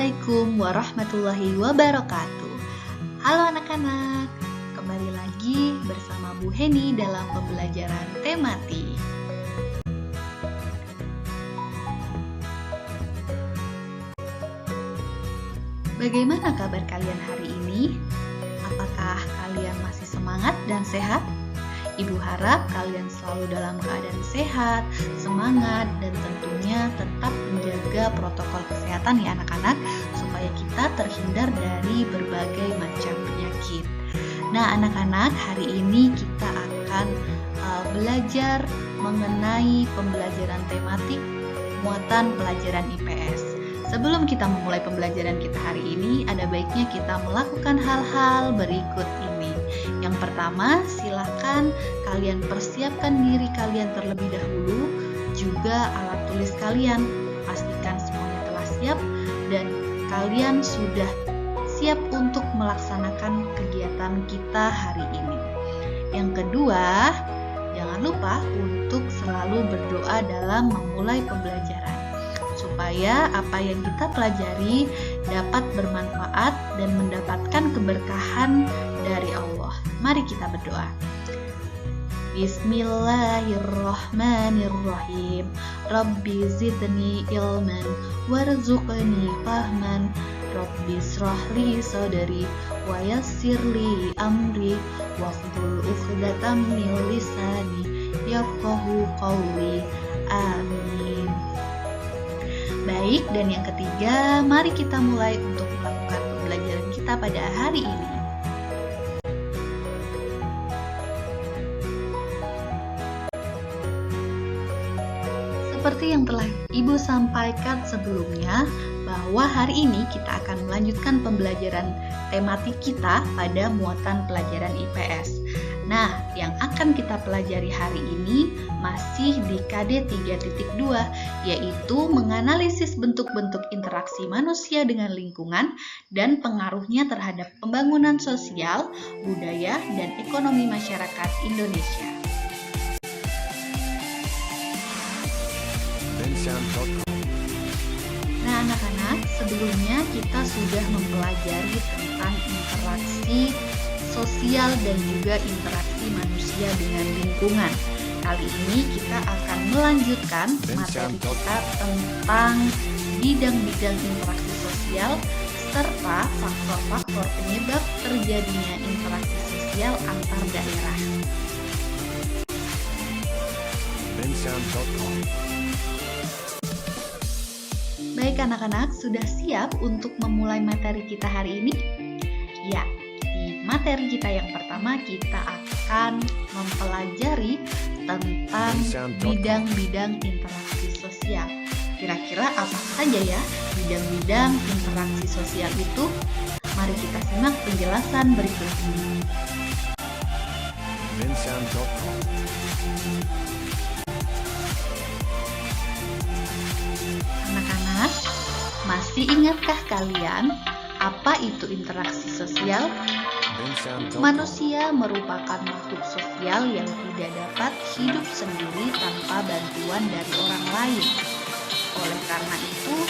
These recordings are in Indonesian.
Assalamualaikum warahmatullahi wabarakatuh. Halo anak-anak, kembali lagi bersama Bu Heni dalam pembelajaran tematik. Bagaimana kabar kalian hari ini? Apakah kalian masih semangat dan sehat? Ibu harap kalian selalu dalam keadaan sehat, semangat, dan tentunya tetap menjaga protokol kesehatan ya anak-anak, supaya kita terhindar dari berbagai macam penyakit. Nah anak-anak, hari ini kita akan belajar mengenai pembelajaran tematik muatan pelajaran IPS. Sebelum kita memulai pembelajaran kita hari ini, ada baiknya kita melakukan hal-hal berikut ini. Yang pertama, silakan kalian persiapkan diri kalian terlebih dahulu, juga alat tulis kalian. Pastikan semuanya telah siap dan kalian sudah siap untuk melaksanakan kegiatan kita hari ini. Yang kedua, jangan lupa untuk selalu berdoa dalam memulai pembelajaran, supaya apa yang kita pelajari dapat bermanfaat dan mendapatkan keberkahan dari Allah. Mari kita berdoa. Bismillahirrahmanirrahim. Rabbi zidni ilman warzuqni fahman. Rabbi shrahli sadri wa yassirli amri wahlul 'uqdatam min lisani yafqahu qawli. Amin. Baik, dan yang ketiga, mari kita mulai untuk melakukan pembelajaran kita pada hari ini. Seperti yang telah Ibu sampaikan sebelumnya, bahwa hari ini kita akan melanjutkan pembelajaran tematik kita pada muatan pelajaran IPS. Nah, yang akan kita pelajari hari ini masih di KD 3.2, yaitu menganalisis bentuk-bentuk interaksi manusia dengan lingkungan dan pengaruhnya terhadap pembangunan sosial, budaya, dan ekonomi masyarakat Indonesia. Nah anak-anak, sebelumnya kita sudah mempelajari tentang interaksi sosial dan juga interaksi manusia dengan lingkungan. Kali ini kita akan melanjutkan materi kita tentang bidang-bidang interaksi sosial serta faktor-faktor penyebab terjadinya interaksi sosial antar daerah. Baik anak-anak, sudah siap untuk memulai materi kita hari ini? Ya, di materi kita yang pertama kita akan mempelajari tentang bidang-bidang interaksi sosial. Kira-kira apa saja ya bidang-bidang interaksi sosial itu? Mari kita simak penjelasan berikut ini. Anak-anak, masih ingatkah kalian apa itu interaksi sosial? Manusia merupakan makhluk sosial yang tidak dapat hidup sendiri tanpa bantuan dari orang lain. Oleh karena itu,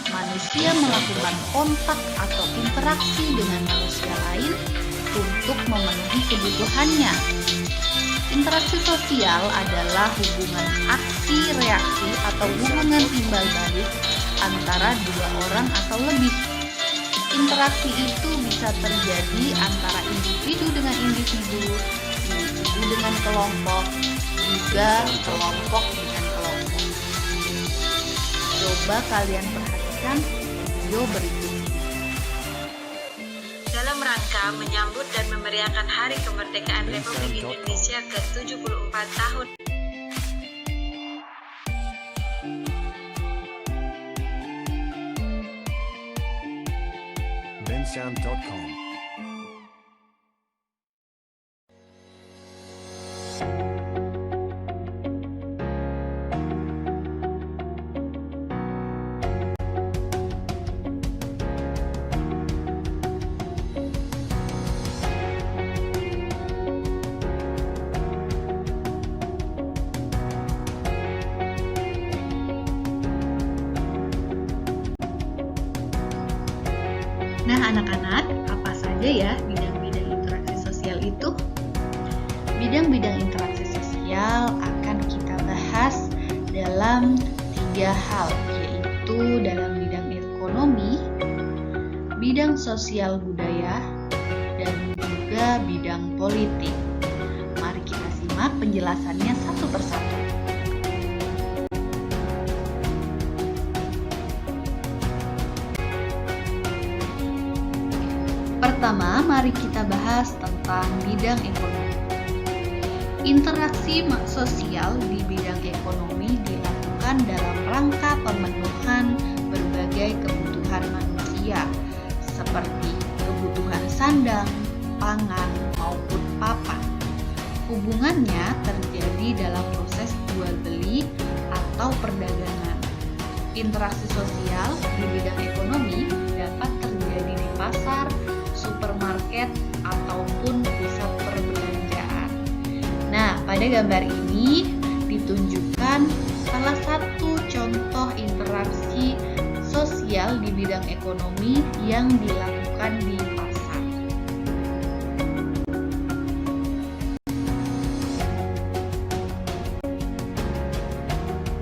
manusia melakukan kontak atau interaksi dengan manusia lain untuk memenuhi kebutuhannya. Interaksi sosial adalah hubungan aksi-reaksi atau hubungan timbal balik antara dua orang atau lebih. Interaksi itu bisa terjadi antara individu dengan individu, individu dengan kelompok, juga kelompok dengan kelompok. Coba kalian perhatikan video berikut ini. Dalam rangka menyambut dan memeriahkan Hari Kemerdekaan Republik Indonesia ke-74 tahun. bensound.com. Nah, anak-anak, apa saja ya bidang-bidang interaksi sosial itu? Bidang-bidang interaksi sosial akan kita bahas dalam 3 hal, yaitu dalam bidang ekonomi, bidang sosial budaya, dan juga bidang politik. Mari kita simak penjelasannya satu persatu. Pertama, mari kita bahas tentang bidang ekonomi. Interaksi sosial di bidang ekonomi dilakukan dalam rangka pemenuhan berbagai kebutuhan manusia, seperti kebutuhan sandang, pangan, maupun papan. Hubungannya terjadi dalam proses jual beli atau perdagangan. Interaksi sosial di bidang ekonomi dapat terjadi di pasar, supermarket, ataupun pusat perbelanjaan. Nah, pada gambar ini ditunjukkan salah satu contoh interaksi sosial di bidang ekonomi yang dilakukan di pasar.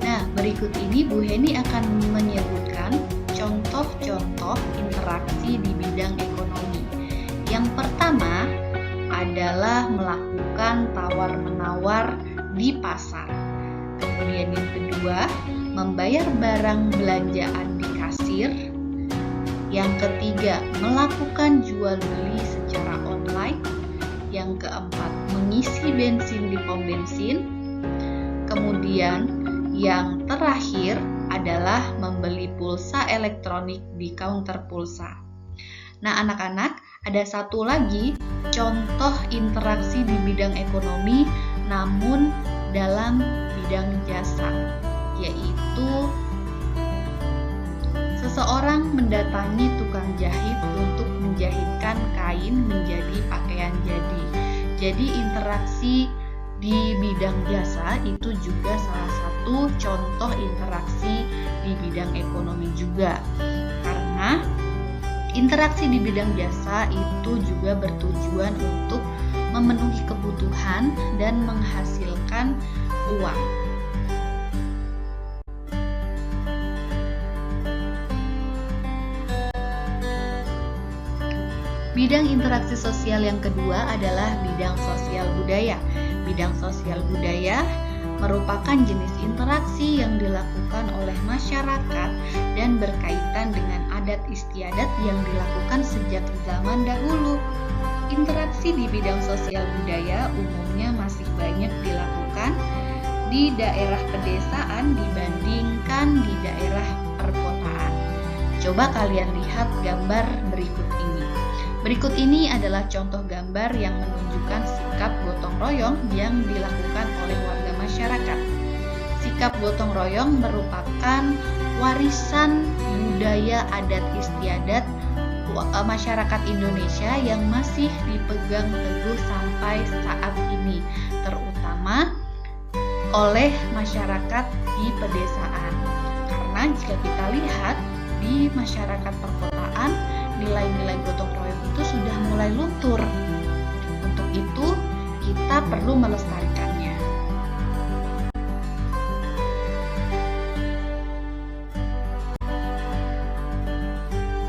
Nah, berikut ini Bu Heni akan menyebutkan contoh-contoh interaksi di bidang ekonomi. Yang pertama adalah melakukan tawar-menawar di pasar. Kemudian yang kedua, membayar barang belanjaan di kasir. Yang ketiga, melakukan jual beli secara online. Yang keempat, mengisi bensin di pom bensin. Kemudian yang terakhir adalah membeli pulsa elektronik di counter pulsa. Nah, anak-anak, ada satu lagi contoh interaksi di bidang ekonomi namun dalam bidang jasa, yaitu seseorang mendatangi tukang jahit untuk menjahitkan kain menjadi pakaian jadi. Jadi interaksi di bidang jasa itu juga salah satu contoh interaksi di bidang ekonomi juga. Karena interaksi di bidang jasa itu juga bertujuan untuk memenuhi kebutuhan dan menghasilkan uang. Bidang interaksi sosial yang kedua adalah bidang sosial budaya. Bidang sosial budaya merupakan jenis interaksi yang dilakukan oleh masyarakat dan berkaitan dengan adat istiadat yang dilakukan sejak zaman dahulu. Interaksi di bidang sosial budaya umumnya masih banyak dilakukan di daerah pedesaan dibandingkan di daerah perkotaan. Coba kalian lihat gambar berikut ini. Berikut ini adalah contoh gambar yang menunjukkan sikap gotong royong yang dilakukan oleh warga masyarakat. Sikap gotong royong merupakan warisan budaya adat istiadat masyarakat Indonesia yang masih dipegang teguh sampai saat ini, terutama oleh masyarakat di pedesaan. Karena jika kita lihat di masyarakat perkotaan, nilai-nilai gotong royong itu sudah mulai luntur. Untuk itu, kita perlu melestarikannya.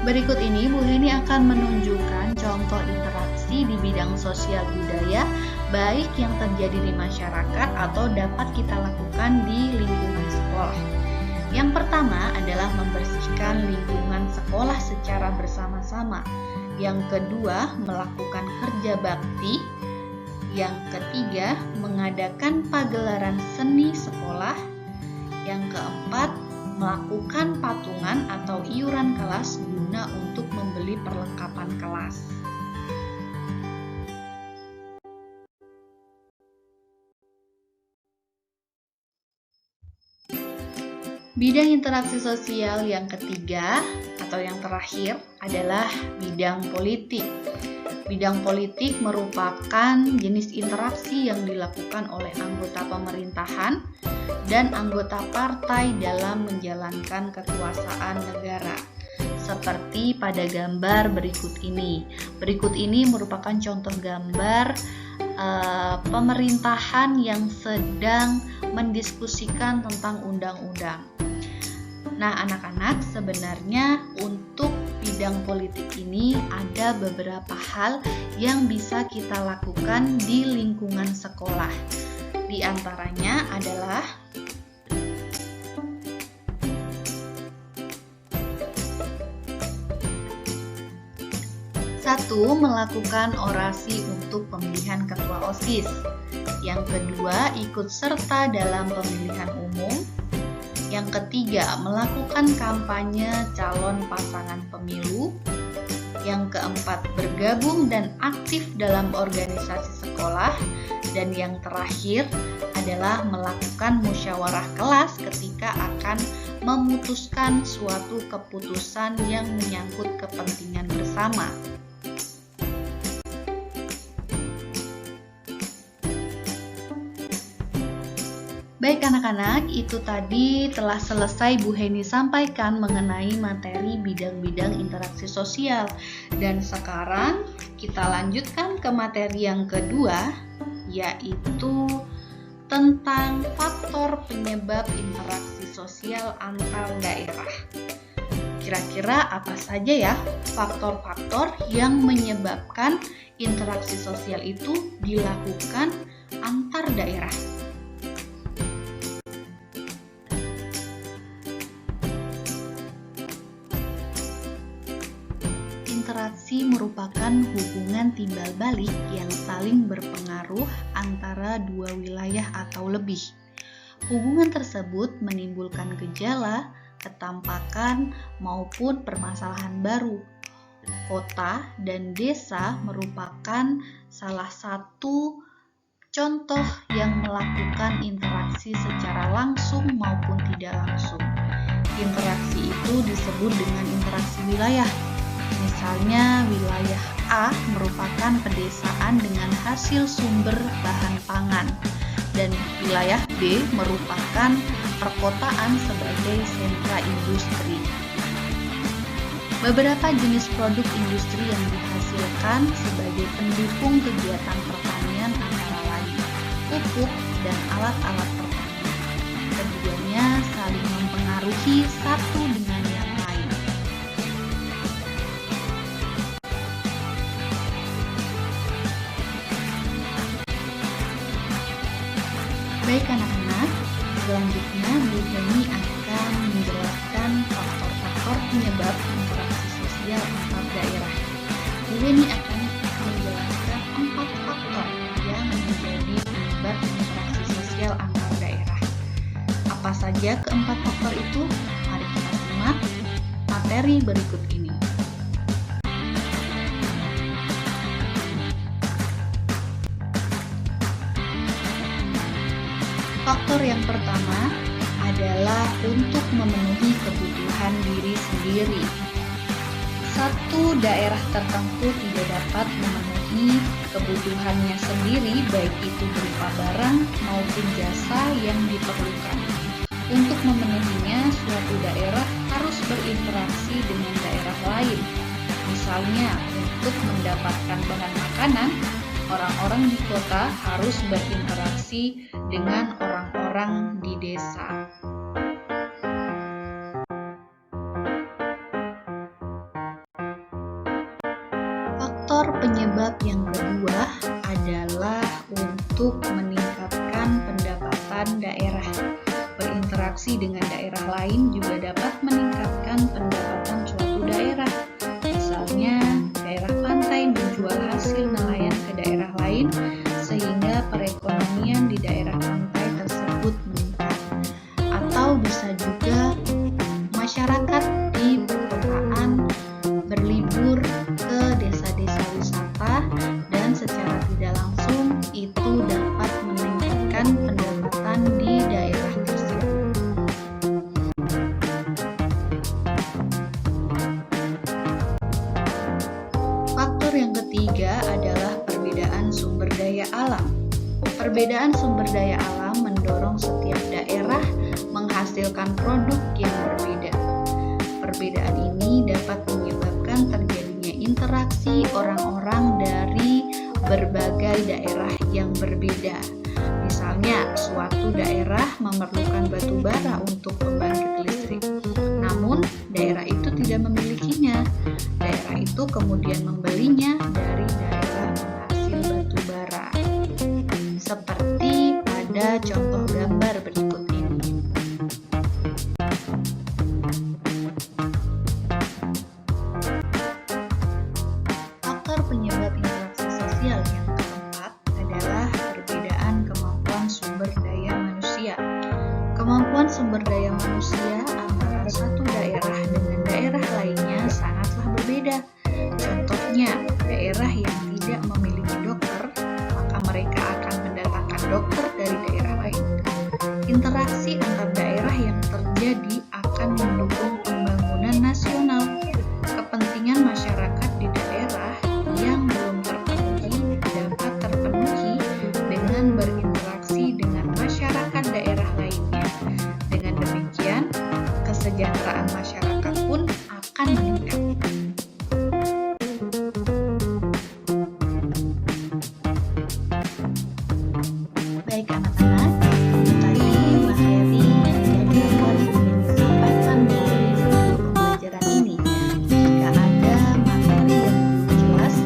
Berikut ini Bu Heni akan menunjukkan contoh interaksi di bidang sosial budaya, baik yang terjadi di masyarakat atau dapat kita lakukan di lingkungan sekolah. Yang pertama adalah membersihkan lingkungan sekolah secara bersama-sama. Yang kedua, melakukan kerja bakti. Yang ketiga, mengadakan pagelaran seni sekolah. Yang keempat, melakukan patungan atau iuran kelas guna untuk membeli perlengkapan kelas. Bidang interaksi sosial yang ketiga atau yang terakhir adalah bidang politik. Bidang politik merupakan jenis interaksi yang dilakukan oleh anggota pemerintahan dan anggota partai dalam menjalankan kekuasaan negara. seperti pada gambar berikut ini. Berikut ini merupakan contoh gambar pemerintahan yang sedang mendiskusikan tentang undang-undang. Nah, anak-anak, sebenarnya untuk bidang politik ini ada beberapa hal yang bisa kita lakukan di lingkungan sekolah. Di antaranya adalah satu, melakukan orasi untuk pemilihan ketua OSIS. Yang kedua, ikut serta dalam pemilihan umum. Yang ketiga, melakukan kampanye calon pasangan pemilu. Yang keempat, bergabung dan aktif dalam organisasi sekolah. Dan yang terakhir adalah melakukan musyawarah kelas ketika akan memutuskan suatu keputusan yang menyangkut kepentingan bersama. Baik anak-anak, itu tadi telah selesai Bu Heni sampaikan mengenai materi bidang-bidang interaksi sosial. Dan sekarang kita lanjutkan ke materi yang kedua, yaitu tentang faktor penyebab interaksi sosial antar daerah. Kira-kira apa saja ya faktor-faktor yang menyebabkan interaksi sosial itu dilakukan antar daerah? Interaksi merupakan hubungan timbal balik yang saling berpengaruh antara dua wilayah atau lebih. Hubungan tersebut menimbulkan gejala, ketampakan, maupun permasalahan baru. Kota dan desa merupakan salah satu contoh yang melakukan interaksi secara langsung maupun tidak langsung. Interaksi itu disebut dengan interaksi wilayah. Misalnya, wilayah A merupakan pedesaan dengan hasil sumber bahan pangan, dan wilayah B merupakan perkotaan sebagai sentra industri. Beberapa jenis produk industri yang dihasilkan sebagai pendukung kegiatan pertanian antara lain pupuk dan alat-alat pertanian. Keduanya saling mempengaruhi satu dengan yang lain. Baik anak-anak, selanjutnya Bu Heni akan menjelaskan faktor-faktor penyebab interaksi sosial antar daerah. Bu Heni akan menjelaskan 4 faktor yang menjadi penyebab interaksi sosial antar daerah. Apa saja keempat faktor itu? Mari kita simak materi berikut ini. Faktor yang pertama adalah untuk memenuhi kebutuhan diri sendiri. Satu daerah tertentu tidak dapat memenuhi kebutuhannya sendiri, baik itu berupa barang maupun jasa yang diperlukan. Untuk memenuhinya, suatu daerah harus berinteraksi dengan daerah lain. Misalnya, untuk mendapatkan bahan makanan, orang-orang di kota harus berinteraksi dengan orang-orang di desa. Faktor penyebab yang kedua adalah untuk meningkatkan pendapatan daerah. Berinteraksi dengan daerah lain juga dapat meningkatkan pendapatan suatu daerah. Misalnya, daerah pantai menjual hasil nelayan ke daerah lain sehingga perekonomian di daerah pantai tersebut meningkat. Atau bisa juga masyarakat di perkotaan berlibur ke desa-desa wisata dan secara tidak langsung itu dapat meningkatkan pendapatan di daerah tersebut. Faktor yang ketiga adalah perbedaan sumber daya alam. Perbedaan sumber daya alam mendorong setiap daerah menghasilkan produk yang berbeda. Perbedaan ini dapat daerah yang berbeda. Misalnya, suatu daerah memerlukan batu bara untuk pembangkit listrik, namun daerah itu tidak memilikinya. Daerah itu kemudian membelinya dari daerah penghasil batu bara. Seperti pada contoh gambar berikut ini. Faktor penyebab interaksi sosial yang keempat adalah perbedaan kemampuan sumber daya manusia. Kemampuan sumber daya manusia antara satu daerah dengan daerah lainnya sangatlah berbeda. Contohnya, daerah yang tidak memiliki dokter, maka mereka akan mendatangkan dokter dari daerah lain. Interaksi antar daerah yang terjadi akan mendukung pembangunan nasional. Kepentingan masyarakat di daerah yang belum terpenuhi dapat terpenuhi dengan berinteraksi dengan masyarakat daerah lainnya. Dengan demikian, kesejahteraan masyarakat pun akan meningkat. Baik anak-anak, itu tadi materi yang dapat disampaikan melalui video pembelajaran ini. Jika ada materi yang belum jelas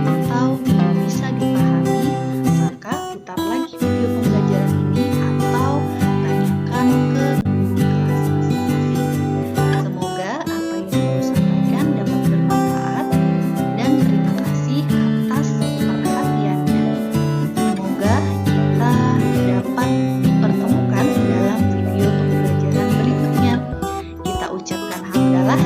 atau belum bisa dipahami, maka putar lagi video pembelajaran ini atau tanyakan ke guru kelas masing-masing. Semoga apa yang Ibu sampaikan dapat bermanfaat dan terima kasih atas perhatiannya. Semoga kita dapat dipertemukan dalam video pembelajaran berikutnya. Kita ucapkan hamdalah.